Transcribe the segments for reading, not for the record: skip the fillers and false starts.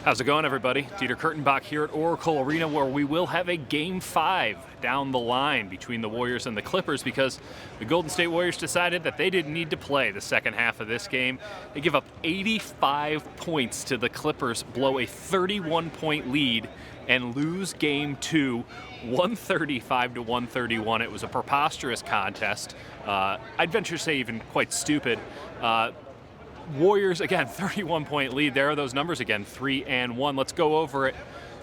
How's it going, everybody? Dieter Kurtenbach here at Oracle Arena, where we will have a Game 5 down the line between the Warriors and the Clippers because the Golden State Warriors decided that they didn't need to play the second half of this game. They give up 85 points to the Clippers, blow a 31-point lead, and lose Game 2, 135 to 131. It was a preposterous contest. I'd venture to say even quite stupid. Warriors, again, 31-point lead. There are those numbers again, 3 and 1. Let's go over it.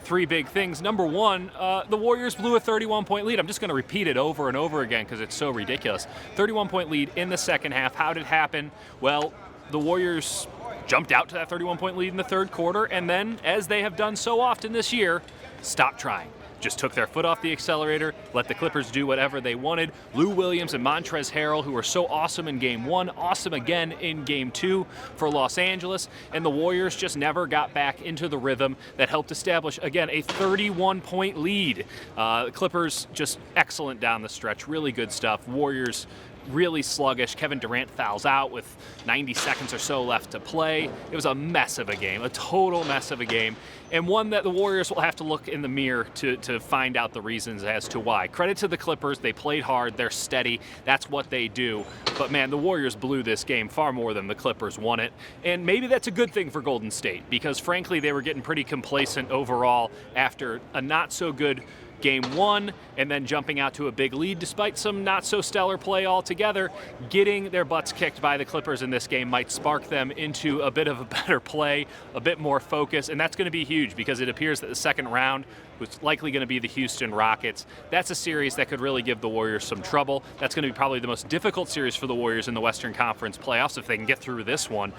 Three big things. Number one, the Warriors blew a 31-point lead. I'm just going to repeat it over and over again because it's so ridiculous. 31-point lead in the second half. How did it happen? Well, the Warriors jumped out to that 31-point lead in the third quarter, and then, as they have done so often this year, stopped trying. Just took their foot off the accelerator, let the Clippers do whatever they wanted. Lou Williams and Montrezl Harrell, who were so awesome in Game 1, awesome again in Game 2 for Los Angeles, and the Warriors just never got back into the rhythm that helped establish, again, a 31-point lead. The Clippers just excellent down the stretch, really good stuff. Warriors really sluggish. Kevin Durant fouls out with 90 seconds or so left to play. It was a mess of a game, a total mess of a game, and one that the Warriors will have to look in the mirror to find out the reasons as to why. Credit to the Clippers. They played hard. They're steady. That's what they do. But, man, the Warriors blew this game far more than the Clippers won it, and maybe that's a good thing for Golden State because, frankly, they were getting pretty complacent overall after a not-so-good Game 1 and then jumping out to a big lead despite some not-so-stellar play altogether. Getting their butts kicked by the Clippers in this game might spark them into a bit of a better play, a bit more focus, and that's going to be huge because it appears that the second round was likely going to be the Houston Rockets. That's a series that could really give the Warriors some trouble. That's going to be probably the most difficult series for the Warriors in the Western Conference playoffs if they can get through this one.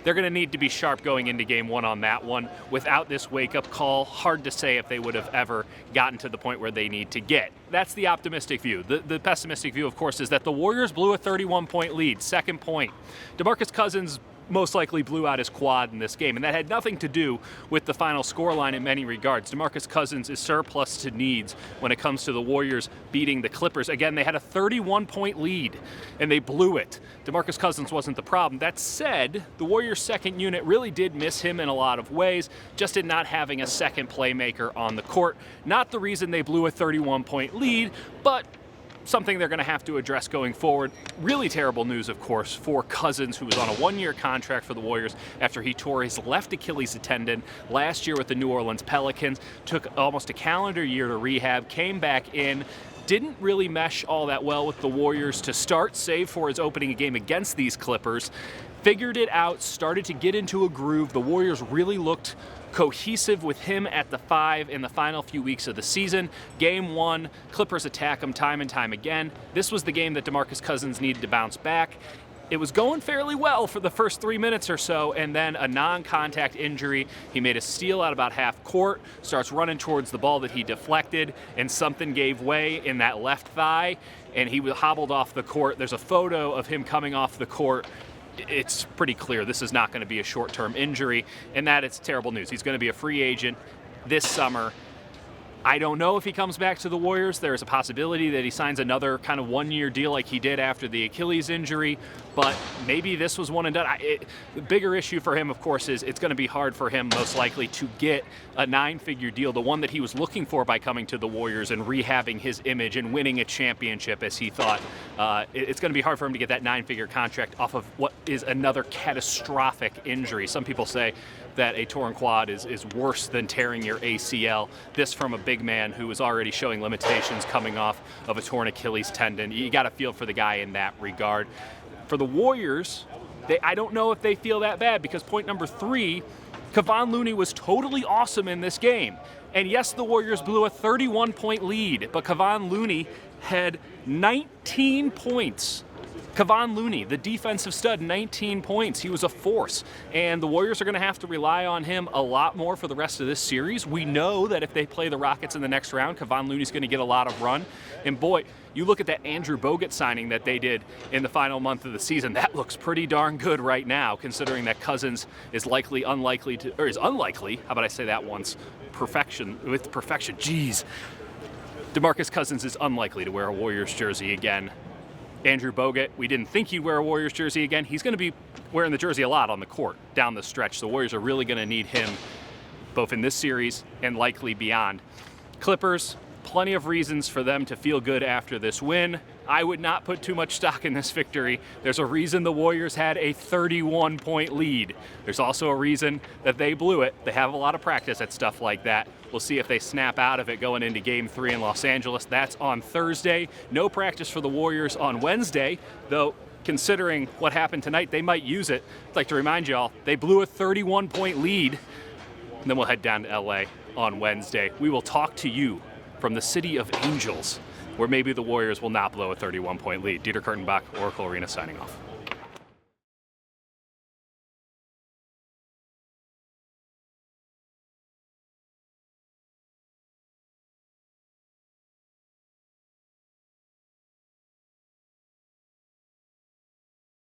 They're going to need to be sharp going into Game 1 on that one. Without this wake-up call, hard to say if they would have ever gotten to the point where they need to get. That's the optimistic view. The pessimistic view, of course, is that the Warriors blew a 31-point lead. Second point, DeMarcus Cousins most likely blew out his quad in this game, and that had nothing to do with the final scoreline in many regards. DeMarcus Cousins is surplus to needs when it comes to the Warriors beating the Clippers. Again, they had a 31-point lead, and they blew it. DeMarcus Cousins wasn't the problem. That said, the Warriors' second unit really did miss him in a lot of ways, just in not having a second playmaker on the court. Not the reason they blew a 31-point lead, but something they're going to have to address going forward. Really terrible news, of course, for Cousins, who was on a one-year contract for the Warriors after he tore his left Achilles tendon last year with the New Orleans Pelicans. Took almost a calendar year to rehab, came back in, didn't really mesh all that well with the Warriors to start, save for his opening game against these Clippers. Figured it out, started to get into a groove. The Warriors really looked cohesive with him at the 5 in the final few weeks of the season. Game 1, Clippers attack him time and time again. This was the game that DeMarcus Cousins needed to bounce back. It was going fairly well for the first 3 minutes or so, and then a non-contact injury. He made a steal out about half court, starts running towards the ball that he deflected, and something gave way in that left thigh, and he hobbled off the court. There's a photo of him coming off the court. It's pretty clear this is not going to be a short-term injury, and that is terrible news. He's going to be a free agent this summer. I don't know if he comes back to the Warriors. There's a possibility that he signs another kind of one-year deal like he did after the Achilles injury, but maybe this was one and done. The bigger issue for him, of course, is it's going to be hard for him most likely to get a 9-figure deal, the one that he was looking for by coming to the Warriors and rehabbing his image and winning a championship as he thought. It's going to be hard for him to get that 9-figure contract off of what is another catastrophic injury. Some people say that a torn quad is worse than tearing your ACL. This from a big man who is already showing limitations coming off of a torn Achilles tendon. You got to feel for the guy in that regard. For the Warriors, I don't know if they feel that bad because point number 3, Kevon Looney was totally awesome in this game. And yes, the Warriors blew a 31-point lead, but Kevon Looney had 19 points. Kevon Looney, the defensive stud, 19 points. He was a force, and the Warriors are going to have to rely on him a lot more for the rest of this series. We know that if they play the Rockets in the next round, Kevon Looney's going to get a lot of run. And boy, you look at that Andrew Bogut signing that they did in the final month of the season, that looks pretty darn good right now, considering that Cousins is unlikely, how about I say that once, with perfection, geez. DeMarcus Cousins is unlikely to wear a Warriors jersey again. Andrew Bogut, we didn't think he'd wear a Warriors jersey again. He's going to be wearing the jersey a lot on the court down the stretch. The Warriors are really going to need him both in this series and likely beyond. Clippers, plenty of reasons for them to feel good after this win. I would not put too much stock in this victory. There's a reason the Warriors had a 31-point lead. There's also a reason that they blew it. They have a lot of practice at stuff like that. We'll see if they snap out of it going into Game 3 in Los Angeles. That's on Thursday. No practice for the Warriors on Wednesday, though considering what happened tonight, they might use it. I'd like to remind y'all, they blew a 31-point lead. And then we'll head down to LA on Wednesday. We will talk to you from the City of Angels, where maybe the Warriors will not blow a 31-point lead. Dieter Kurtenbach, Oracle Arena signing off.